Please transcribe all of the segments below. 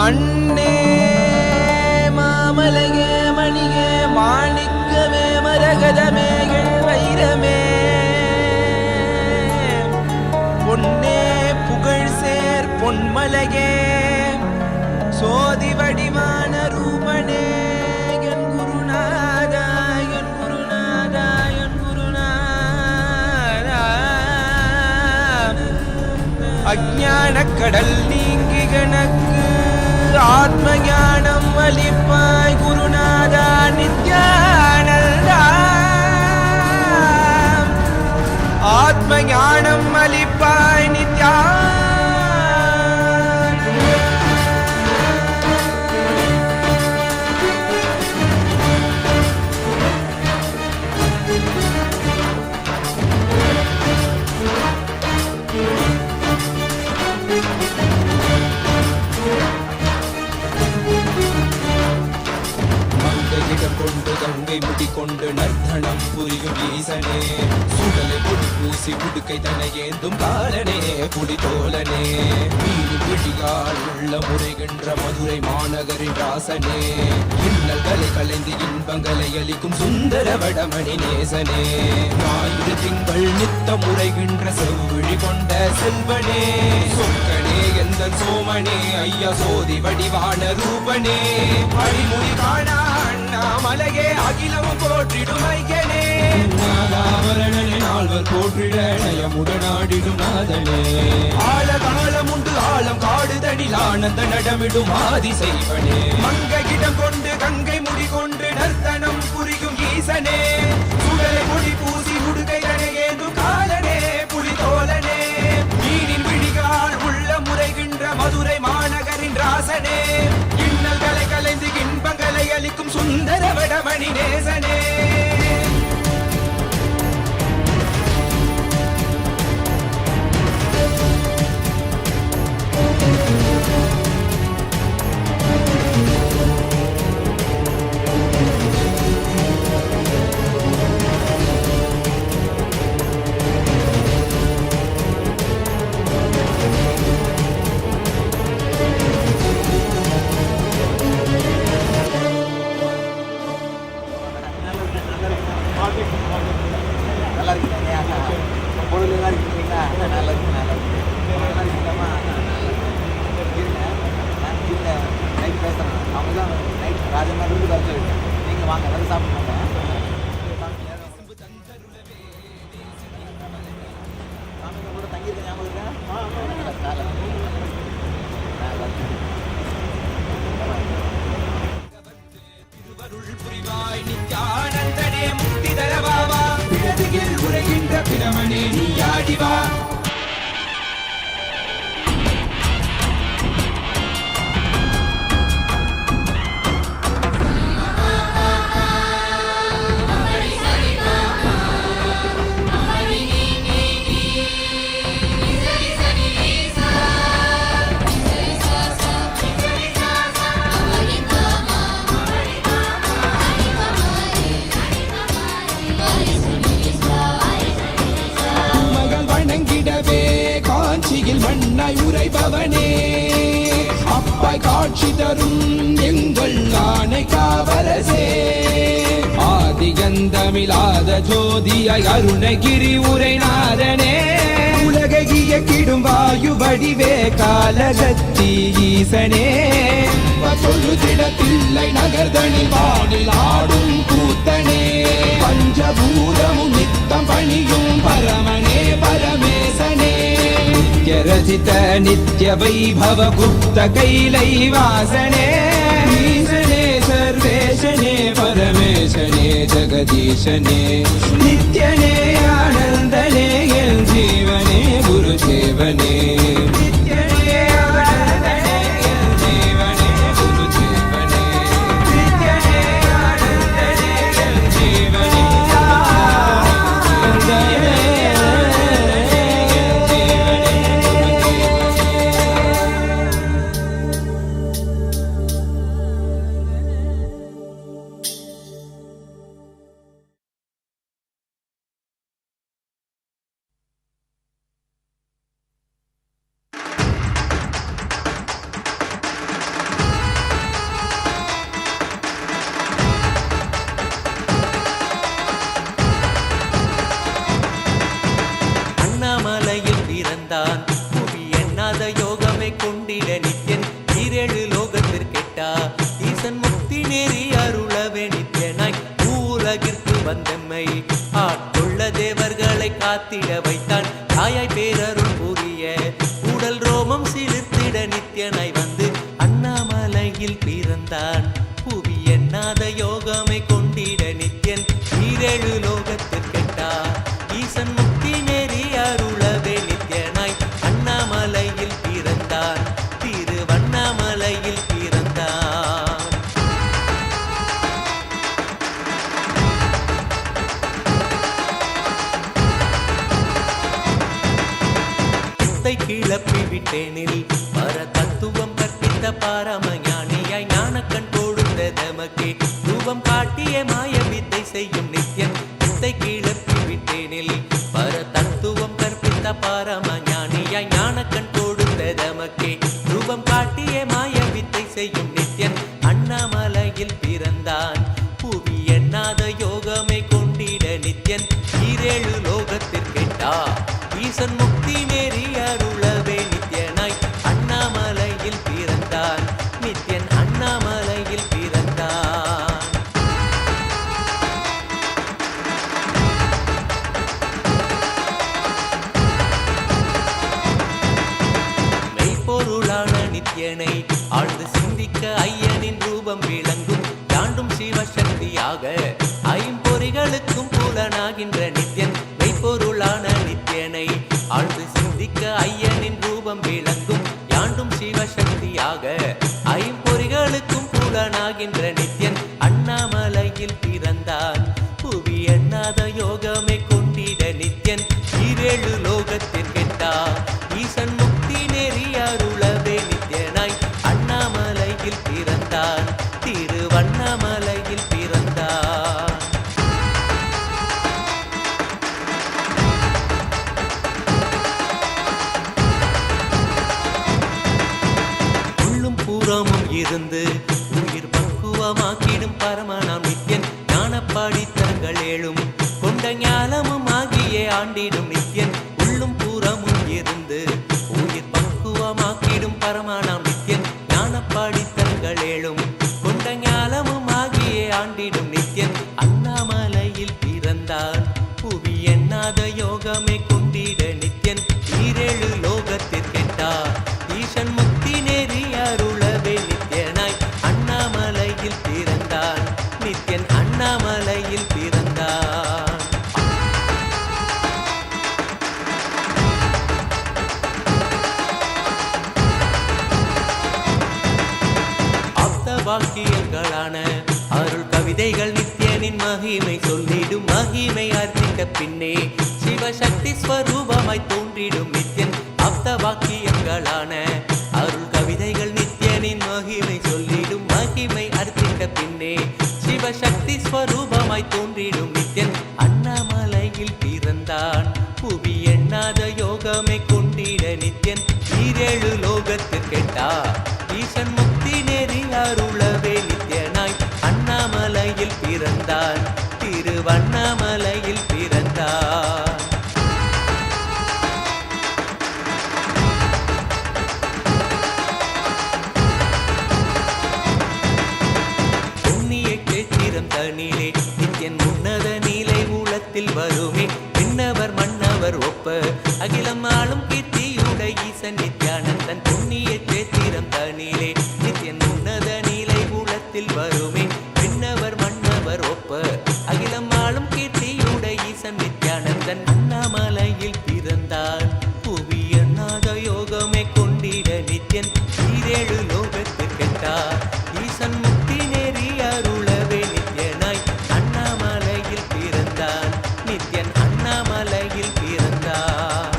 மண்ணே மாமலையே மணியே மாணிக்கமே மரகதமே வைரமே பொன்னே புகழ் சேர் பொன்மலையே சோதி வடிவான ரூபனே என் குருநாதா என் குருநாதா என் குருநாதா அஞ்ஞான கடல் நீங்கி கணக்கு ஆத்ம ஞானம் அளிப்பாய் குருநாதா நித்யானந்தா ஆத்ம ஞானம் அளிப்பாய் நித்யா கொண்டு கங்கை முடி கொண்டு நர்த்தனம் புரியும் ஈசனே சுடலை பொடி பூசி உடுக்கை தன ஏந்தும் காலனே புடி தோலனே மீனி பிடியால் உள்ள முறைகின்ற மதுரை மாநகரின் ராசனே இன்னல்களை கலைந்து இன்பங்களை அளிக்கும் சுந்தர வடமணி நேசனே ஞாயிறு திங்கள் நித்த முறைகின்ற செவ்விழி கொண்ட செல்வனே சொக்கனே எந்த சோமனே ஐயா சோதி வடிவான ரூபனே அடிமொழி காணா மலையே அகிலமும் போற்றிடும் ஐயனே நாதாவரணனே நால்வர் போற்றிட நயமுடனாடிடும் நாதனே ஆழ காலம் உண்டு ஆழம் காடுதனில் ஆனந்த நடமிடும் ஆதி செய்வனே மங்கையிடம் கொண்டு கங்கை முடி கொண்டு நர்த்தனம் புரியும் ஈசனே சுடலை முடி பூசி உடுகை தனையேந்து காலனே புலி தோலனே மீனின் விழிகால் உள்ள முறைகின்ற மதுரை மாநகரின் ராசனே இன்னல்களை கலைந்து இன்பங்களை அளிக்கும் சுந்தர வடமணி நேசனே நல்லா இருக்கீங்க பொழுதுலாம் இருக்கீங்களா நல்லா இருக்கு நல்லா இருக்கலாமா இருங்க நான் இல்லை நைட் பேசுகிறேன் அவங்க தான் நைட் ராஜமாரி இருந்து வர சொல்லிட்டேன் நீங்கள் வாங்க நல்லா சாப்பிடுவாங்க சாமிங்க கூட தங்கியிருக்க ஞாபகம் இருக்கா புரிவாய் நித்யானந்தனே முக்தி தரவாவா பிறதியில் உரைகின்ற பிரமனே நீ ஆடிவா மண்ணாய் உரைபவனே அப்பாய் காட்சி தரும் எங்கள் ஆணை காவலசே ஆதிகந்தமிழாத ஜோதியாய் அருணகிரி உரைநாதனே உலகை இயக்கிடும் வாயு வடிவே காலகத்தி ஈசனே தொழுதிடத்தில்லை நகர்தனில் வானில் ஆடும் கூத்தனே பஞ்சபூதமும் நித்தம் பணியும் பரமனே பரமேசனே रचित नित्य वैभव गुप्त कैलैवासने ईशने सर्वेशने परमेशने जगदीशने नित्यने आनन्दने जीवने गुरुसेवने யோகமே கொண்டிட நித்யன் ஈரேழு லோகத்திற்கெட்டா ஈசன் முக்தி நேரி அருளவே நித்யனாய் உலகிற்கு வந்தம்மை ஆட்கொள்ள தேவர்களை காத்திட வைத்தான் தாயாய் பேரருள் புரிய உடல் ரோமம் சிலிர்த்திட நித்யனாய் வந்து அண்ணாமலையில் பிறந்தான் புவி எண்ணாத யோகமே கொண்டிட நித்யன் ஈரேழு லோகத்திற்கெட்டா ஈசன் முக்தி நேரி அருளவே நித்யனாய் அண்ணாமலையில் பிறந்தான் திருவண்ணாமலையில் பிறந்தான் சித்தை கிளப்பி விட்டேனில் பர தத்துவம் கற்பித்த பாரமஞானியாய் ஞானக்கண் கொடுத்த தமக்கே ரூபம் காட்டிய மாய வித்தை செய்யும் நித்யன் சித்தை கிளப்பி விட்டேனில் பர தத்துவம் கற்பித்த பாரமஞானியாய் ஞானக்கண் கொடுத்த தமக்கே ரூபம் காட்டிய மாய வித்தை செய்யும் நித்யன் அண்ணாமலையில் பிறந்தான் புவி எண்ணாத யோகமே கொண்டிட நித்யன் ஈரேழு லோகத்திற்கெட்டா ஈசன் முக்தி நேரி அருளவே நித்யனாய் அண்ணாமலையில் பிறந்தான் நித்யன் அண்ணாமலையில் பிறந்தான் மெய்ப்பொருளான நித்யனை ஆழ்ந்து சிந்திக்க ஐயனின் ரூபம் விளங்கும் தாண்டும் சிவசக்தியாக ஐம்பொறிகளுக்கும் புலனாகின்ற நித்யன் மெய்ப்பொருளான நித்யனை ஆழ்ந்து சிந்திக்க ஐயனின் ரூபம் விளங்கும் யாண்டும் சிவசக்தியாக ஐம்பொறிகளுக்கும் புலனாகின்ற நித்யன் அண்ணாமலையில் பிறந்தான் புவி எண்ணாத யோகமே கொண்டிட நித்யன் ஈரேழு லோகத்திற்கெட்டா ஈசன் முக்தி நேரி அருளவே நித்யனாய் அண்ணாமலையில் பிறந்தான் திருவண்ணாமலையில் பிறந்தான் புறமும் இருந்து உயிர் பக்குவமாக்கிடும் பரமனாம் நித்யன் ஞானப்பாடி தரங்கள் ஏழும் கொண்ட ஞானமும் ஆகியே ஆண்டிடும் நித்யன் உள்ளும் புறமும் இருந்து உயிர் பக்குவமாக்கிடும் பரமனாம் நித்யன் ஞானப்பாடி தரங்கள் ஏழும் கொண்ட ஞானமும் ஆகியே ஆண்டிடும் நித்யன் அண்ணாமலையில் பிறந்தான் புவி எண்ணாத யோகமே கொண்டிட நித்யன் ஈரேழு லோகத்திற்கெட்டா ஈசன் முக்தி நேரி அருளவே நித்யனாய் அண்ணாமலையில் பிறந்தான் நித்யன் அண்ணாமலையில் பிறந்தான் ஆப்த வாக்கியங்களான அருள் கவிதைகள் நித்யனின் மகிமை சொல்லிடும் மகிமை அர்த்தித்த பின்னே சிவசக்தி ஸ்வரூபமாய் தோன்றிடும் நித்யன் ஆப்த வாக்கியங்களான அருள் கவிதைகள் நித்யனின் மகிமை சொல்லிடும் மகிமை அர்த்தித்த பின்னே சிவசக்தி ஸ்வரூபமாய் தோன்றிடும் நித்யன் அண்ணாமலையில் பிறந்தான் புவி எண்ணாத யோகமே கொண்டிட நித்யன் ஈரேழு லோகத்திற்கெட்டா ஈசன் முக்தி நேரி அருளவே நித்யனாய் அண்ணாமலையில் பிறந்தான் திருவண்ணாமலையில் பிறந்தான் தனிலே நித்யன் உன்னத நீலை ஊழத்தில் வருமே விண்ணவர் மன்னவர் ஒப்ப அகிலம் ஆளும் கீர்த்தியுடை ஈசன் நித்யானந்தன் புண்ணிய சேத்திரம் தனிலே நித்யன் உன்னத நீலை ஊழத்தில் வருமே விண்ணவர் மன்னவர் ஒப்ப அகிலம் ஆளும் கீர்த்தியுடை ஈசன் நித்யானந்தன் அண்ணாமலையில் பிறந்தான் புவி எண்ணாத யோகமே கொண்டிட நித்யன் ஈரேழு லோகத்திற்கெட்டா ஈசன் முக்தி நேரி அருளவே நித்யனாய் அண்ணாமலையில் பிறந்தான் நித்யன் அண்ணாமலையில் பிறந்தான்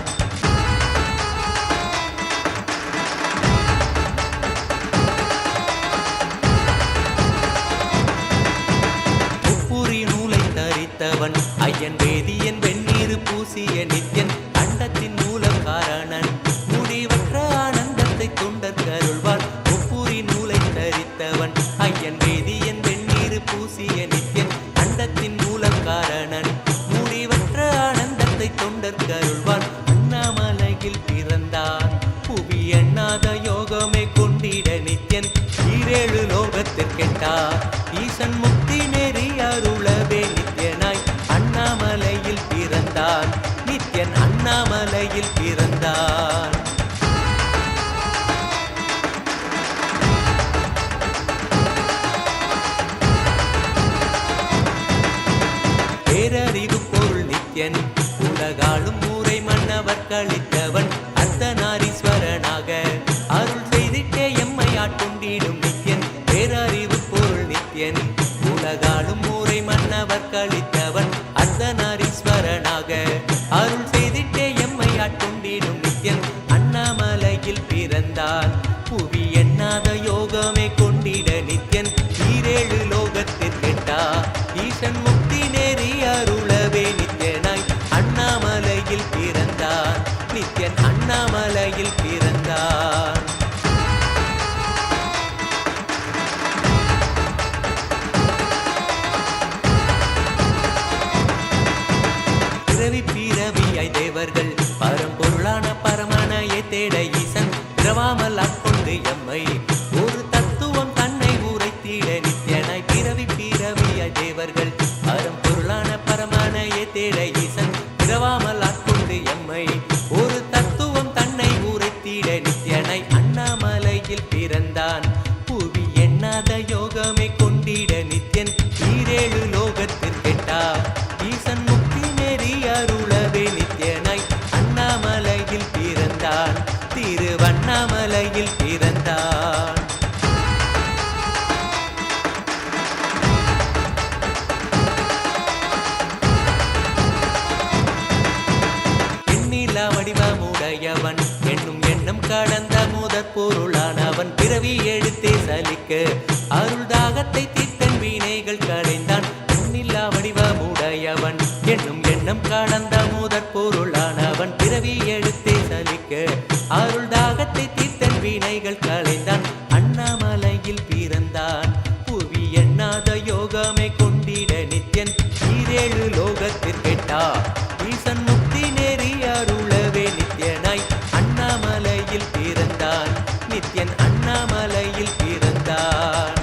முப்புரி நூலை தரித்தவன் ஐயன் வேதியன் வெந்நீர் பூசிய நித்யன் அண்டத்தின் மூல காரணன் முடிவற்ற ஆனந்தத்தை தொண்டர் கருள்வான் முப்புரி நூலை தரித்தவன் ஐயன் வேதியன் வெந்நீர் பூசிய நித்யன் அண்டத்தின் மூல காரணன் முடிவற்ற ஆனந்தத்தை தொண்டர் கருள்வான் அண்ணாமலையில் பிறந்தான் புவி எண்ணா எண்ணாத யோகமே கொண்டிட நித்யன் ஈரேழு லோகத்திற்கெட்டார் ஈசன் முக்தி நெறி அருளவே நித்யனாய் அண்ணாமலையில் பிறந்தான் நித்யன் அண்ணாமலையில் பிறந்தான் பேரறிவு பொருள் நித்யன் உலகாளும் ஊரை மன்னவர் கழித்தவன் அர்த்தநாரீஸ்வரனாக அருள் செய்திட்டே எம்மை ஆட்கொண்டிடும் நித்யன் பேரறிவு பொருள் நித்யன் உலகாளும் ஊரை மன்னவர் கழித்தவன் அர்த்தநாரீஸ்வரனாக அருள் செய்திட்டே எம்மை ஆட்கொண்டிடும் நித்யன் அண்ணாமலையில் பிறந்தான் புவி எண்ணாத யோகமே கொண்டிட நித்யன் ஈரேழு லோகத்திற்கெட்டா ஈசன் முக்தி நெறி அருளவே நித்யனாய் அண்ணாமலையில் பிறந்தான் நித்யன் அண்ணாமலையில் பிறந்தான் பிறவி பிறவியாய் தேவர்கள் பரம்பொருளான பரமனையை தேட ஈசன் பிறவாமல் ஆட்கொண்டு எம்மை ஒரு தத்துவம் தன்னை உரைத்திட நித்யனாய் பிறவி பிறவியாய் தேவர்கள் பரம்பொருளான பரமனையை தேட ஈசன் பிறவாமல் ஆட்கொண்டு எம்மை ஒரு தத்துவம் தன்னை உரைத்திட நித்யனாய் அண்ணாமலையில் பிறந்தான் புவி எண்ணாத யோகமே கொண்டிட நித்யன் ஈரேழு லோகத்திற்கெட்டா ஈசன் முக்தி நெறி அருளவே நித்யனாய் அண்ணாமலையில் பிறந்தான் திருவண்ணாமலையில் பிறந்தான் எண்ணிலா வடிவமுடையவன் என்னும் எண்ணம் கடந்த முதற் பொருளானவன் பிறவி எடுத்தே சலிக்க அருள் தாகத்தை தீர்த்தன் வினைகள் களைந்தான் எண்ணிலா வடிவமுடையவன் என்னும் எண்ணம் கடந்த முதற் பொருளானவன் பிறவி எடுத்தே சலிக்க அருள் தாகத்தை தீர்த்தன் வினைகள் களைந்தான் அண்ணாமலையில் பிறந்தான் புவி எண்ணாத யோகமே கொண்டிட நித்யன் ஈரேழு லோகத்திற்கெட்டா ஈசன் முக்தி நெறி அருளவே நித்யனாய் அண்ணாமலையில் பிறந்தான் நித்யன் அண்ணாமலையில் பிறந்தான்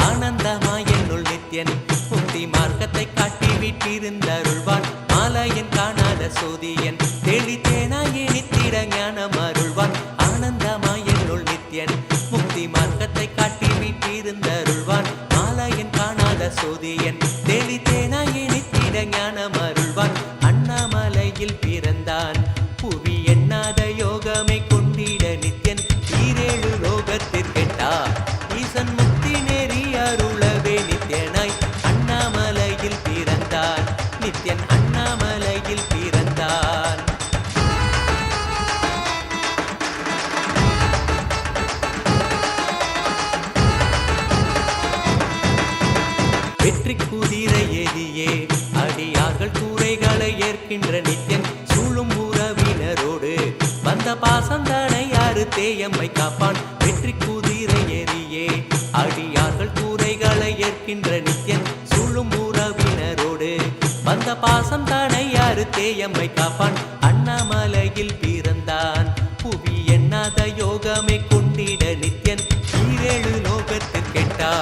ஆனந்தமாய் என்னுள் நித்யன் முக்தி மார்க்கத்தை காட்டி வீட்டிருந்தருள்வான் மாலையன் காணாத சோதியன் தெளித்தேனாயே நித்திட ஞானம் அருள்வான் ஆனந்தமாய் என்னுள் நித்யன் முக்தி மார்க்கத்தை காட்டி வீட்டிருந்தருள்வான் மாலையன் காணாத சோதியன் தெளித்தேனாயே நித்திட ஞானம் அருள்வான் அண்ணாமலையில் பிறந்தான் புவி எண்ணாத யோகமே கொண்டிட நித்யன் ஈரேழு லோகத்திற்கெட்டா ஈசன் முக்தி நெறி அருளவே நித்யனாய் அண்ணாமலையில் பிறந்தான் நித்யன் அண்ணாமலையில் பிறந்தான் வெற்றி குதிரை ஏதியே அடியார்கள் கூரைகளை ஏற்கின்ற நித்யன் சூழும் உறவினரோடு வந்த பாசந்தனை யாரு தேயம்மை காப்பான் வெற்றி குதிரை ஏறியே அடியார்கள் கூரைகளை ஏற்கின்ற நித்யன் சூழும் உறவினரோடு வந்த பாசம் தானை யாரு தேயம்மை காப்பான் அண்ணாமலையில் பிறந்தான் புவி எண்ணாத யோகமே கொண்டிட நித்யன் ஈரேழு லோகத்திற்கெட்டா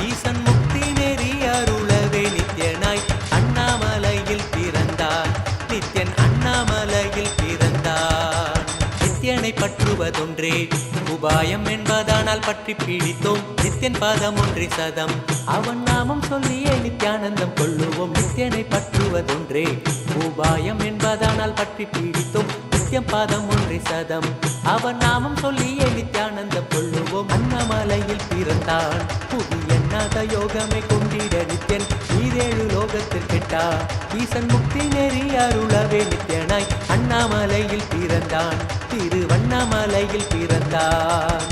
ஈசன் முக்தி நெறி அருளவே நித்யனாய் அண்ணாமலையில் பிறந்தான் நித்யன் அண்ணாமலையில் பிறந்தான் நித்யனை பற்றுவதொன்றே உபாயம் என்பதானால் பற்றி பீடித்தோம் நித்யன் பாதம் ஒன்றி சதம் அவன் நாமம் சொல்லியே நித்யானந்தம் கொள்ளுவோம் நித்யனை பற்றுவதொன்றே உபாயம் என்பதானால் பற்றி பீடித்தோம் நித்யம் பாதம் ஒன்றி சதம் அவன் நாமம் சொல்லியே நித்யானந்தம் கொள்ளுவோம் அண்ணாமலையில் பிறந்தான் புவி எண்ணாத யோகமே கொண்டிட நித்யன் ஈரேழு லோகத்திற்கெட்டா ஈசன் முக்தி நெறி அருளவே நித்யனாய் அண்ணாமலையில் பிறந்தான் திருவண்ணாமலையில் பிறந்தான்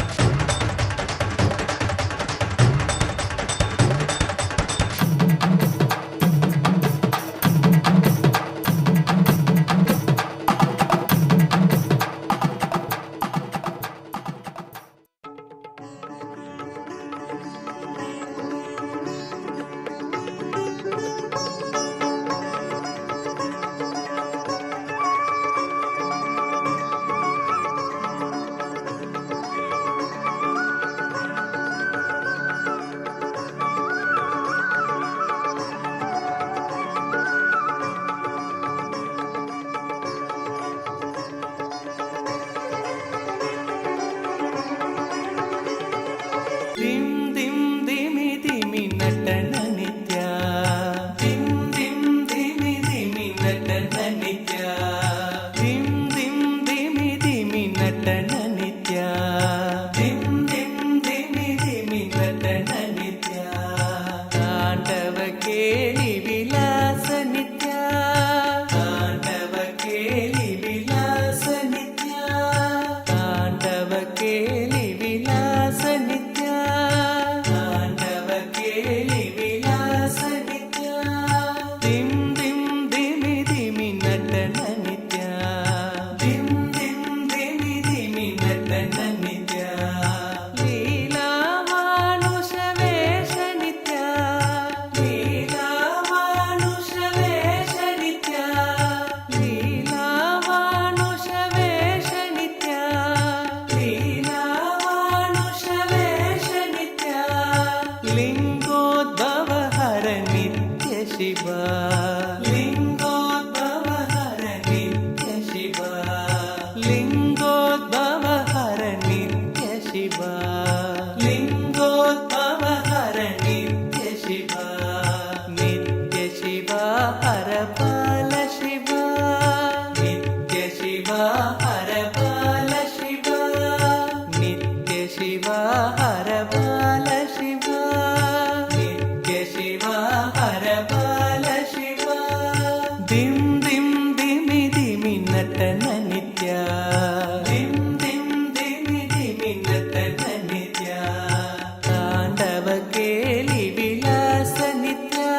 शिवा लिंगोद्भव हर नित्य शिवा लिंगोद्भव हर नित्य शिवा लिंगोद्भव हर नित्य शिवा नित्य शिवा हर बाल शिवा नित्य शिवा हर बाल शिवा नित्य शिवा हर बाल शिवा नित्य शिवा हर बाल शिवा दिम दिम दिमि दिमि नटन नित्या दिम दिम दिमि दिमि नटन नित्या तांडव केलि विलास नित्या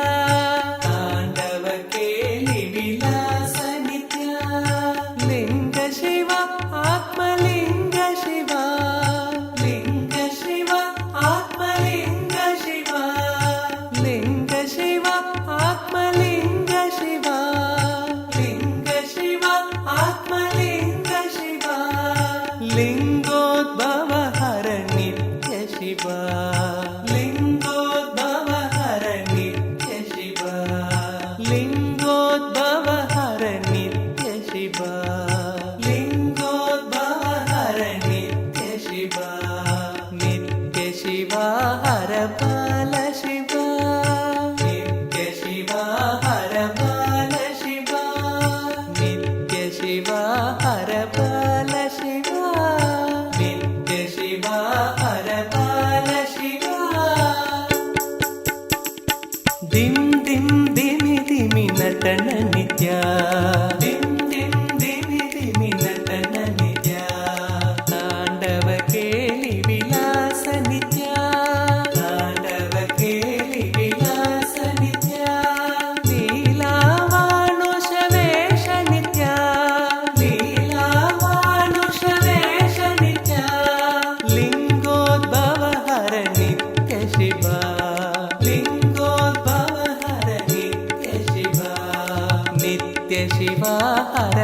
तांडव केलि विलास नित्या लिंग शिवा आत्मलिंग शिवा लिंग शिवा आत्मलिंग शिवा लिंग शिवा आत्मलिंग शिवा लिंग शिवा आत्मलिंग शिवा लिंगोद्भव हर नित्य शिवा लिंगोद्भव हर नित्य शिवा लिंगोद्भव हर नित्य शिवा लिंगोद्भव हर नित्य शिवा नित्य शिवा हर बाल शिवा नित्य शिवा हर बाल शिवा नित्य शिवा हर बाल शिवा नित्य शिवा हर बाल शिवा दिम दिम दिमि दिमि नटन नित्या दिम दिम दिमि दिमि नटन नित्या तांडव केलि विलास नित्या तांडव केलि विलास नित्या लीलावानुष वेश नित्या लीलावानुष वेश नित्या लिंगोद्भव हर नित्य शिवा लिंगोद्भव हर नित्य शिवा नित्य शिवा हर